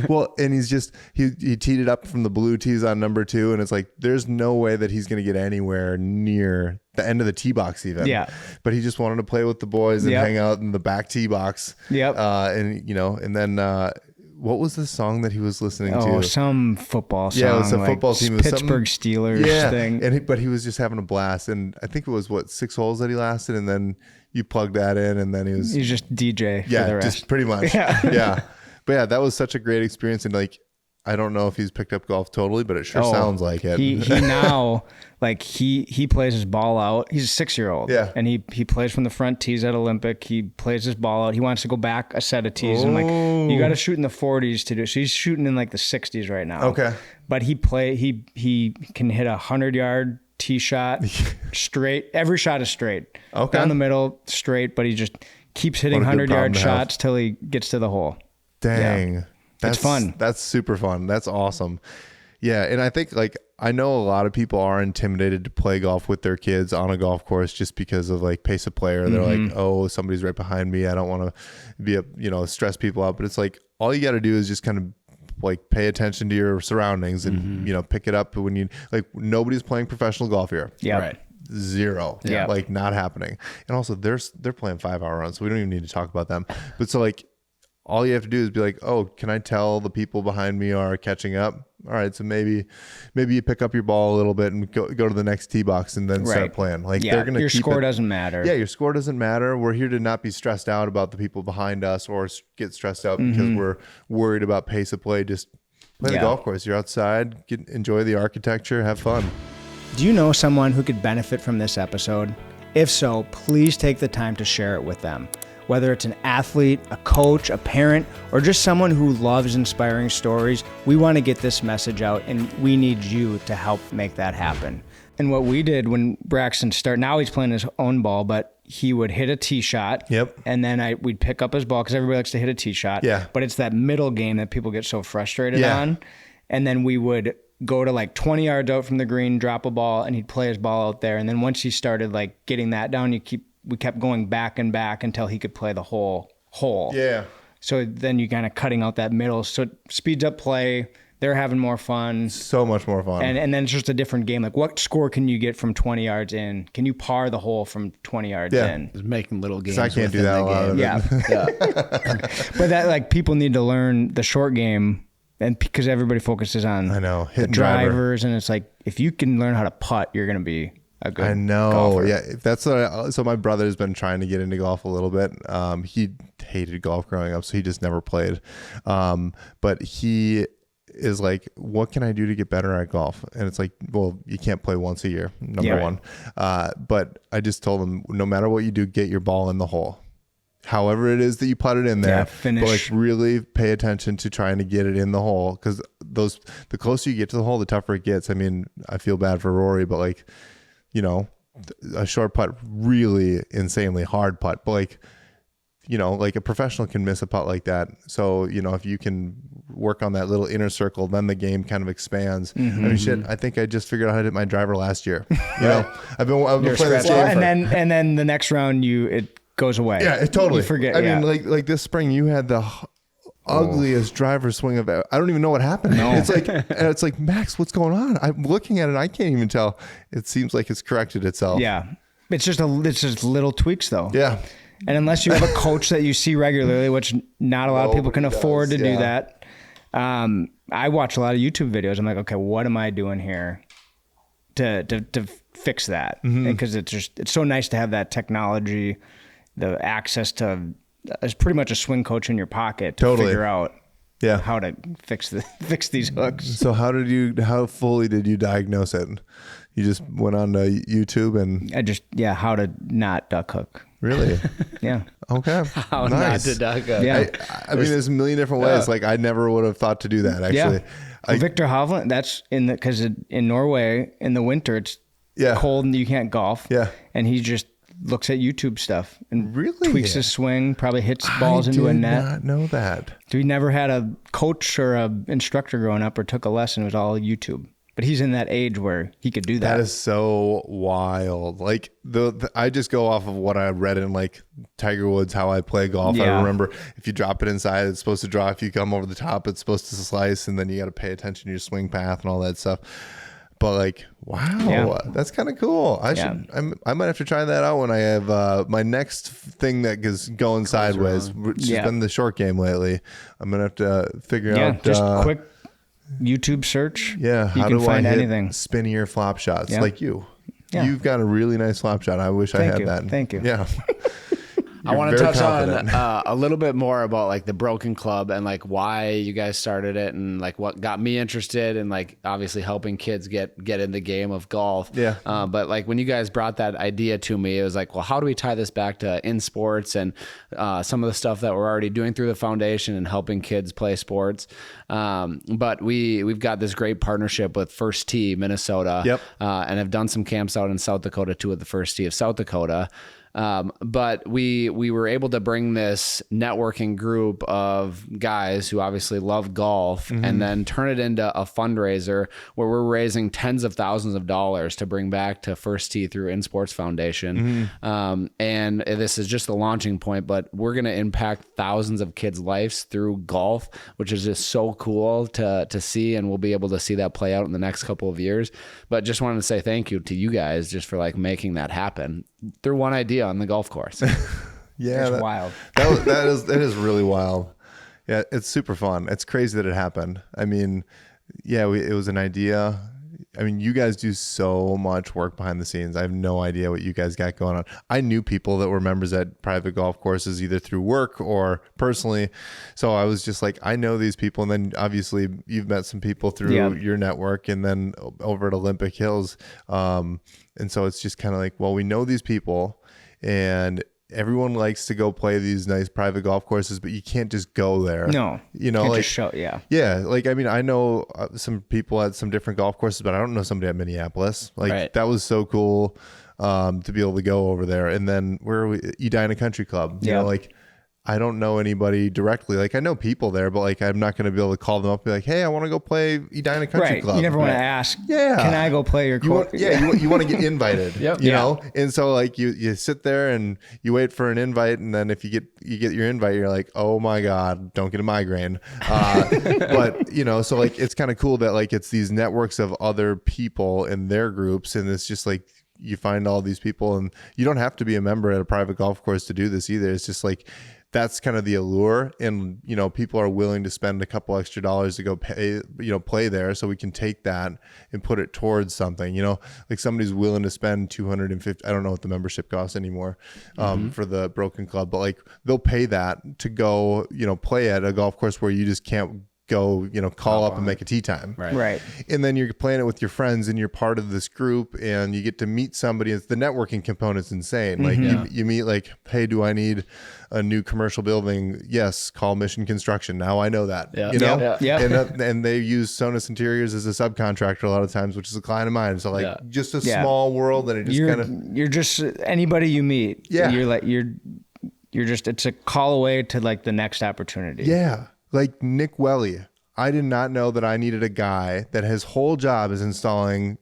Well, and he teed it up from the blue tees on number 2, and it's like there's no way that he's gonna get anywhere near the end of the tee box even. Yeah, but he just wanted to play with the boys and hang out in the back tee box. Yep. And then. What was the song that he was listening to? Oh, some football song. Yeah, it was a football team. It was Pittsburgh Steelers thing. But he was just having a blast. And I think it was, 6 holes that he lasted? And then you plugged that in, and then he was just DJ for the rest. Just pretty much. Yeah. But yeah, that was such a great experience. And like, I don't know if he's picked up golf totally, but it sure sounds like it. He now, like he plays his ball out. He's a 6-year-old. Yeah. And he plays from the front tees at Olympic. He plays his ball out. He wants to go back a set of tees. And I'm like, you got to shoot in the 40s to do. So he's shooting in like the 60s right now. Okay. But he can hit 100-yard tee shot straight. Every shot is straight. Okay. Down the middle, straight, but he just keeps hitting 100-yard shots till he gets to the hole. Dang. Yeah. It's fun. That's super fun. That's awesome. Yeah. And I think like, I know a lot of people are intimidated to play golf with their kids on a golf course just because of like pace of play, or they're like, oh, somebody's right behind me. I don't want to stress people out. But it's like, all you got to do is just kind of like pay attention to your surroundings and, pick it up when you like, nobody's playing professional golf here. Yeah. Right. Zero. Yeah. Like not happening. And also they're playing 5-hour rounds. So we don't even need to talk about them. But so like, all you have to do is be like, oh, can I tell the people behind me are catching up? All right, so maybe you pick up your ball a little bit and go to the next tee box and then start playing. Like they're gonna your score doesn't matter. Yeah, your score doesn't matter. We're here to not be stressed out about the people behind us or get stressed out because we're worried about pace of play. Just play the golf course. You're outside, enjoy the architecture, have fun. Do you know someone who could benefit from this episode? If so, please take the time to share it with them. Whether it's an athlete, a coach, a parent, or just someone who loves inspiring stories, we want to get this message out, and we need you to help make that happen. And what we did when Braxton started, now he's playing his own ball, but he would hit a tee shot. Yep. And then we'd pick up his ball because everybody likes to hit a tee shot. Yeah. But it's that middle game that people get so frustrated on. And then we would go to like 20 yards out from the green, drop a ball, and he'd play his ball out there. And then once he started like getting that down, we kept going back and back until he could play the whole hole. Yeah. So then you kind of cutting out that middle. So it speeds up play. They're having more fun. So much more fun. And then it's just a different game. Like, what score can you get from 20 yards in? Can you par the hole from 20 yards in? Just making little games. I can't do that a lot. Yeah. But that, like, people need to learn the short game, and because everybody focuses on the drivers, and it's like, if you can learn how to putt, you're going to be a good golfer. Yeah, that's what so my brother's been trying to get into golf a little bit. He hated golf growing up, so he just never played. But he is like, what can I do to get better at golf? And it's like, well, you can't play once a year, number one. But I just told him, no matter what you do, get your ball in the hole. However it is that you put it in there, finish. But like really pay attention to trying to get it in the hole, because the closer you get to the hole, the tougher it gets. I mean, I feel bad for Rory, but like, a short putt, really insanely hard putt, but like, like a professional can miss a putt like that. So, if you can work on that little inner circle, then the game kind of expands. I mean, shit, I think I just figured out how to hit my driver last year. I've been playing this game and then the next round it goes away. Yeah, it totally. You forget. I mean, like this spring, you had the ugliest driver swing of ever. I don't even know what happened. No. It's like, Max, what's going on? I'm looking at it, I can't even tell. It seems like it's corrected itself. Yeah, it's just little tweaks though. Yeah. And unless you have a coach that you see regularly, which not a lot of people can afford to do that. I watch a lot of YouTube videos. I'm like, okay, what am I doing here to fix that? Because it's so nice to have that technology, the access to, it's pretty much a swing coach in your pocket to figure out Yeah. how to fix these hooks. So how fully did you diagnose it? You just went on to YouTube and how to not duck hook. really? Yeah. Okay. How Nice. not to duck up. Yeah. I mean, there's a million different ways. Like I never would have thought to do that actually. Well, Victor Hovland, that's because in Norway in the winter it's cold and you can't golf. Yeah. And he just looks at YouTube stuff and Really? tweaks his swing, probably hits balls into a net. I did not know that. We never had a coach or a instructor growing up or took a lesson. It was all YouTube. But he's in that age where he could do that. That is so wild. Like I just go off of what I read in like Tiger Woods, how I play golf. Yeah. I remember if you drop it inside, it's supposed to draw. If you come over the top, it's supposed to slice, and then you got to pay attention to your swing path and all that stuff. But like, wow, that's kind of cool. I might have to try that out when I have my next thing that is going sideways, which has been the short game lately. I'm gonna have to figure out. Just quick YouTube search. Yeah, you how can do find I hit anything. spinnier flop shots like you? Yeah. You've got a really nice flop shot. I wish I had that. Thank you. Yeah. I want to touch on a little bit more about like the Broken Club and like why you guys started it and like what got me interested in like obviously helping kids get in the game of golf. Yeah. But like when you guys brought that idea to me, it was like, well, how do we tie this back to in sports and some of the stuff that we're already doing through the foundation and helping kids play sports. But we've got this great partnership with First Tee Minnesota. Yep. And have done some camps out in South Dakota too with the First Tee of South Dakota. But we were able to bring this networking group of guys who obviously love golf and then turn it into a fundraiser where we're raising tens of thousands of dollars to bring back to First Tee through In Sports Foundation. And this is just the launching point, but we're going to impact thousands of kids' lives through golf, which is just so cool to see. And we'll be able to see that play out in the next couple of years. But just wanted to say thank you to you guys just for like making that happen through one idea on the golf course. Yeah, It's wild. That is really wild. Yeah, it's super fun. It's crazy that it happened. I mean, yeah, it was an idea. I mean, you guys do so much work behind the scenes. I have no idea what you guys got going on. I knew people that were members at private golf courses, either through work or personally. So I was just like, I know these people. And then obviously you've met some people through your network and then over at Olympic Hills. And so it's just kind of like, well, we know these people and everyone likes to go play these nice private golf courses, but you can't just go there. No, you know, can't like just show, yeah. Like, I mean, I know some people at some different golf courses, but I don't know somebody at Minneapolis. Like that was so cool to be able to go over there. And then where are we? Edina Country Club, you know, like I don't know anybody directly. Like I know people there, but like I'm not going to be able to call them up and be like, hey, I want to go play Edina Country Club. You never want to ask, can I go play your course? You want to get invited, you know? And so like you sit there and you wait for an invite. And then if you get your invite, you're like, oh my God, don't get a migraine. But you know, so like, it's kind of cool that like, it's these networks of other people in their groups. And it's just like, you find all these people and you don't have to be a member at a private golf course to do this either. It's just like, that's kind of the allure. And, you know, people are willing to spend a couple extra dollars to go pay, you know, play there. So we can take that and put it towards something, you know, like somebody's willing to spend $250. I don't know what the membership costs anymore for the Broken Club, but like they'll pay that to go, you know, play at a golf course where you just can't go, you know, call up and make a tee time. Right. And then you're playing it with your friends and you're part of this group and you get to meet somebody. It's the networking component's insane. Like you meet like, hey, do I need a new commercial building? Yes. Call Mission Construction. Now I know that, you know, and they use Sonus Interiors as a subcontractor a lot of times, which is a client of mine. So like just a small world and it just you're just anybody you meet. You're like, you're just, it's a call away to like the next opportunity. Yeah. Like Nick Welly, I did not know that I needed a guy that his whole job is installing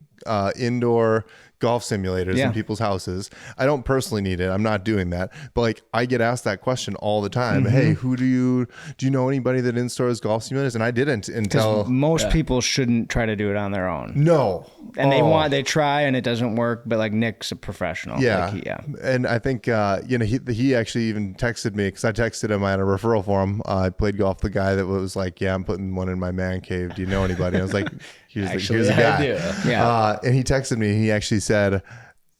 indoor golf simulators in people's houses. I don't personally need it. I'm not doing that. But like I get asked that question all the time. Hey, who do you know anybody that installs golf simulators? And I didn't until most people shouldn't try to do it on their own. No. And they try and it doesn't work, but like Nick's a professional. Yeah. And I think, you know, he actually even texted me because I texted him. I had a referral for him. I played golf with the guy that was like, yeah, I'm putting one in my man cave. Do you know anybody? I was like, here's the guy. Yeah. And he texted me. He actually said,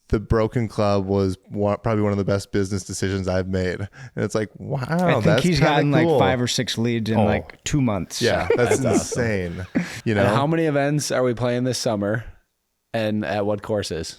the Broken Club was probably one of the best business decisions I've made. And it's like, wow, I think he's gotten cool. like 5 or 6 leads in like 2 months. Yeah, that's insane. You know, And how many events are we playing this summer, and at what courses?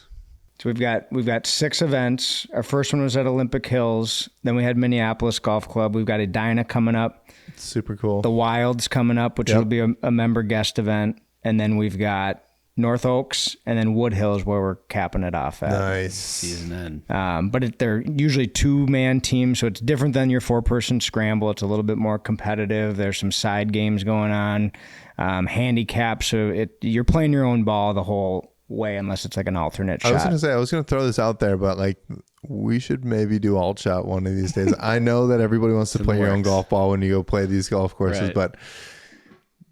So we've got 6 events. Our first one was at Olympic Hills. Then we had Minneapolis Golf Club. We've got Edina coming up. Super cool. The Wilds coming up, which will be a member guest event. And then we've got North Oaks and then Wood Hills where we're capping it off at. Nice. Season end. But they're usually 2-man teams, so it's different than your 4-person scramble. It's a little bit more competitive. There's some side games going on, handicap. So you're playing your own ball the whole way unless it's like an alternate shot. I was going to throw this out there, but like we should maybe do alt shot one of these days. I know that everybody wants to play your own golf ball when you go play these golf courses, but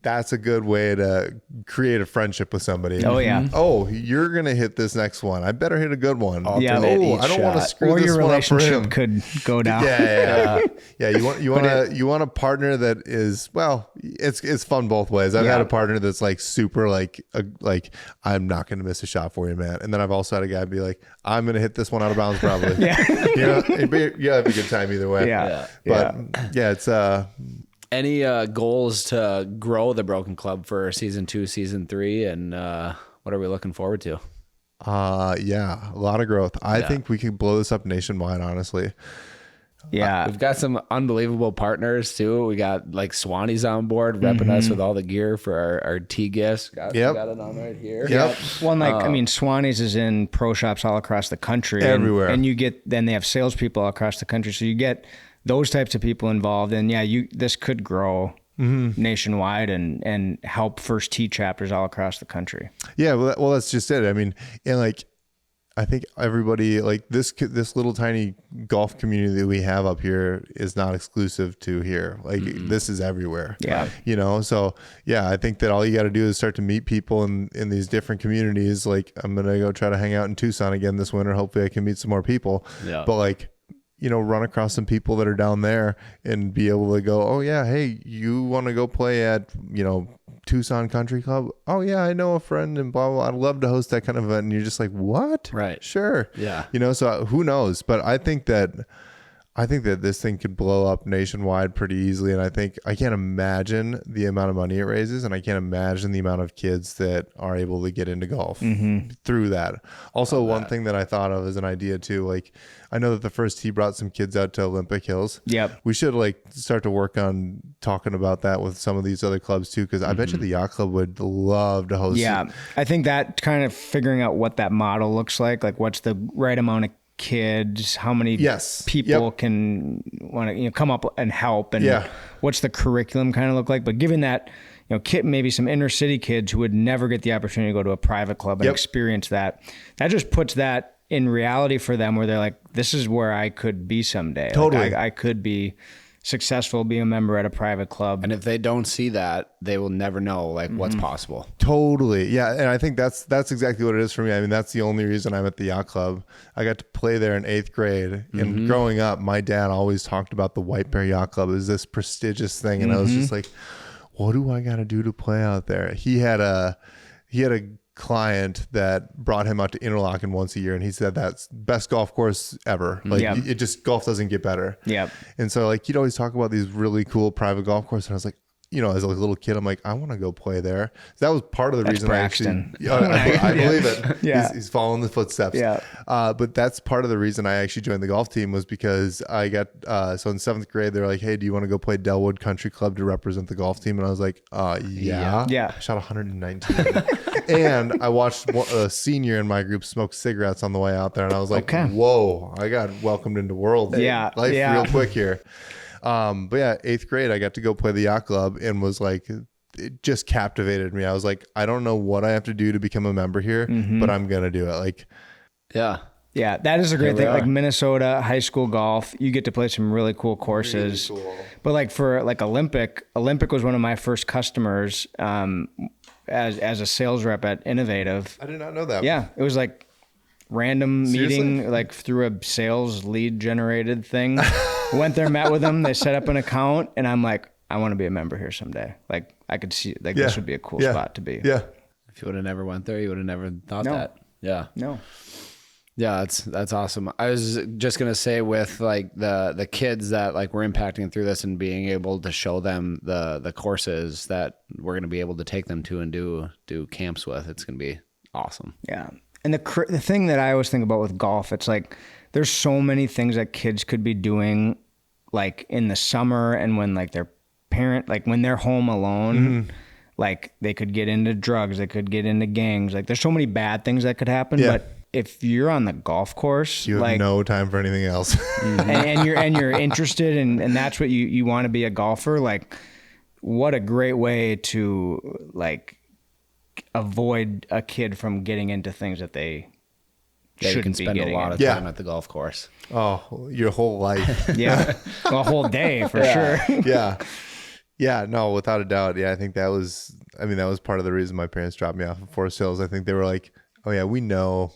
that's a good way to create a friendship with somebody. Oh, yeah. Oh, you're going to hit this next one. I better hit a good one. Yeah. Oh, I don't want to screw this one up for him. Or your relationship could go down. Yeah. You want a partner that is, well, it's fun both ways. I've had a partner that's like super like I'm not going to miss a shot for you, man. And then I've also had a guy be like, I'm going to hit this one out of bounds probably. You know, have a good time either way. But it's Any goals to grow the Broken Club for season 2, season 3, and what are we looking forward to? A lot of growth. I think we could blow this up nationwide, honestly. Yeah. We've got some unbelievable partners too. We got like Swanee's on board repping us with all the gear for our tea gifts. Got it on right here. Yep. Well, Swanee's is in pro shops all across the country. Everywhere. And then they have salespeople all across the country. So you get those types of people involved, and this could grow nationwide and help first tee chapters all across the country. Yeah, well, that's just it. I mean, and like, I think everybody like this little tiny golf community that we have up here is not exclusive to here. Like this is everywhere. Yeah, you know. So I think that all you got to do is start to meet people in these different communities. Like I'm gonna go try to hang out in Tucson again this winter. Hopefully, I can meet some more people. Yeah, but like, you know, run across some people that are down there and be able to go, oh yeah, hey, you want to go play at, you know, Tucson Country Club? Oh yeah, I know a friend and blah, blah, blah. I'd love to host that kind of event. And you're just like, what? Right. Sure. Yeah. You know, so who knows? But I think that this thing could blow up nationwide pretty easily. And I can't imagine the amount of money it raises. And I can't imagine the amount of kids that are able to get into golf through that. Also, one thing that I thought of as an idea too, like I know that the first tee brought some kids out to Olympic Hills. Yep. We should like start to work on talking about that with some of these other clubs too. Cause I bet you the yacht club would love to host. Yeah. I think that kind of figuring out what that model looks like what's the right amount of kids, how many people can want to come up and help, and what's the curriculum kind of look like. But given that, maybe some inner city kids who would never get the opportunity to go to a private club and experience that just puts that in reality for them, where they're like, this is where I could be someday. Totally. Like I could be successful being a member at a private club. And if they don't see that, they will never know what's possible. Totally. Yeah. And I think that's exactly what it is for me. I mean, that's the only reason I'm at the yacht club. I got to play there in 8th grade. And growing up, my dad always talked about the White Bear Yacht Club as this prestigious thing. And I was just like, what do I got to do to play out there? He had a client that brought him out to Interlaken once a year, and he said that's best golf course ever. Like it just, golf doesn't get better. Yeah. And so like he'd always talk about these really cool private golf courses, and I was like, as a little kid, I'm like, I want to go play there. So that was part of the reason Braxton. I believe it. Yeah. He's following the footsteps. Yeah. But that's part of the reason I actually joined the golf team, was because I got, so in 7th grade, they're like, hey, do you want to go play Delwood Country Club to represent the golf team? And I was like, yeah. I shot 119. And I watched a senior in my group smoke cigarettes on the way out there. And I was like, whoa, I got welcomed into world life real quick here. But yeah, 8th grade, I got to go play the yacht club, and was like, it just captivated me. I was like, I don't know what I have to do to become a member here, but I'm going to do it. Like, yeah, that is a great thing. Like Minnesota high school golf, you get to play some really cool courses. Really cool. But like for like Olympic was one of my first customers, as a sales rep at Innovative. I did not know that. Yeah. It was like random meeting, like through a sales lead generated thing. Went there, met with them. They set up an account, and I'm like, I want to be a member here someday. Like I could see, like this would be a cool spot to be. Yeah. If you would have never went there, you would have never thought that. Yeah. No. Yeah, that's awesome. I was just gonna say with like the kids that like we're impacting through this and being able to show them the courses that we're gonna be able to take them to and do camps with, it's gonna be awesome. Yeah. And the thing that I always think about with golf, it's like there's so many things that kids could be doing like in the summer and when like their parent, like when they're home alone, like they could get into drugs, they could get into gangs. Like there's so many bad things that could happen. Yeah. But if you're on the golf course, You have like, no time for anything else. and you're interested and that's what you want to be a golfer, like what a great way to like avoid a kid from getting into things that they Yeah, you can shouldn't be spend a getting lot into. of time at the golf course. Oh, your whole life. Yeah. A whole day for sure. Yeah. Yeah, no, without a doubt. Yeah, I think that was part of the reason my parents dropped me off of Forest Hills. I think they were like, oh yeah, we know.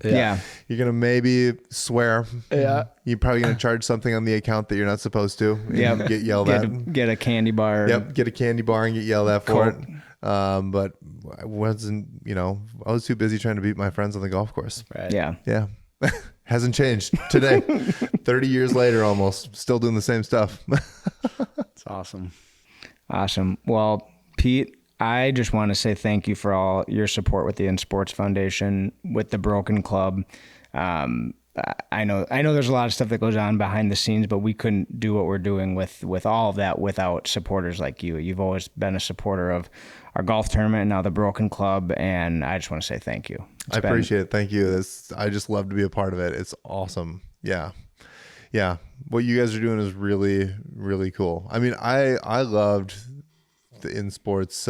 Yeah. You're going to maybe swear. Yeah. You're probably going to charge something on the account that you're not supposed to. Yeah. Get yelled at. Get a candy bar. Yep. Get a candy bar and get yelled at for it. But I wasn't, I was too busy trying to beat my friends on the golf course. Right. Yeah. Yeah. Hasn't changed today. 30 years later, almost still doing the same stuff. It's awesome. Awesome. Well, Pete, I just want to say thank you for all your support with the In Sports Foundation, with the Broken Club. I know there's a lot of stuff that goes on behind the scenes, but we couldn't do what we're doing with all of that without supporters like you. You've always been a supporter of our golf tournament and now the Broken Club, and I just want to say thank you. I appreciate it. Thank you. I just love to be a part of it. It's awesome. Yeah. Yeah. What you guys are doing is really, really cool. I mean, I loved the In Sports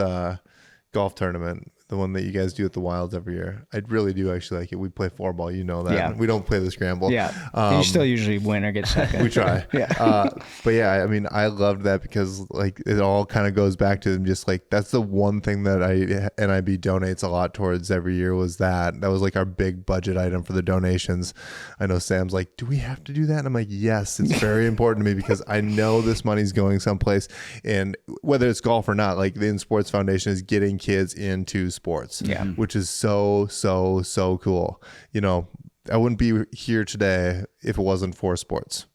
golf tournament, the one that you guys do at the Wilds every year. I really do actually like it. We play 4-ball, you know that. Yeah. We don't play the scramble. Yeah. You still usually win or get second. We try. Yeah. But yeah, I mean, I loved that because like it all kind of goes back to just like, that's the one thing that NIB donates a lot towards every year was that was like our big budget item for the donations. I know Sam's like, do we have to do that? And I'm like, yes, it's very important to me because I know this money's going someplace, and whether it's golf or not, like the In Sports Foundation is getting kids into sports, which is so cool. I wouldn't be here today if it wasn't for sports,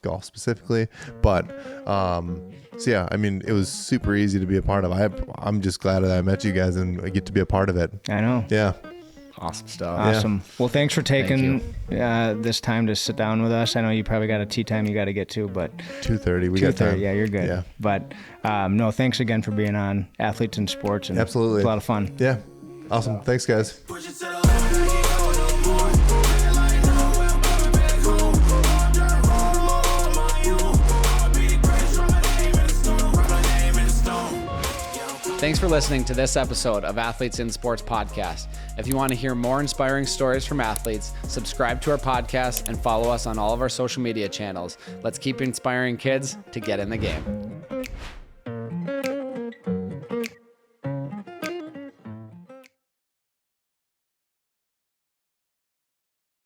golf specifically. But so yeah, I mean, it was super easy to be a part of. I'm just glad that I met you guys and I get to be a part of it. I know. Yeah. Awesome stuff. Awesome. Yeah. Well, thanks for taking this time to sit down with us. I know you probably got a tea time you got to get to, but 2:30. We got time. Yeah, you're good. Yeah. But no, thanks again for being on Athletes in Sports. And absolutely. It's a lot of fun. Yeah. Awesome. Thanks, guys. Thanks for listening to this episode of Athletes in Sports Podcast. If you want to hear more inspiring stories from athletes, subscribe to our podcast and follow us on all of our social media channels. Let's keep inspiring kids to get in the game.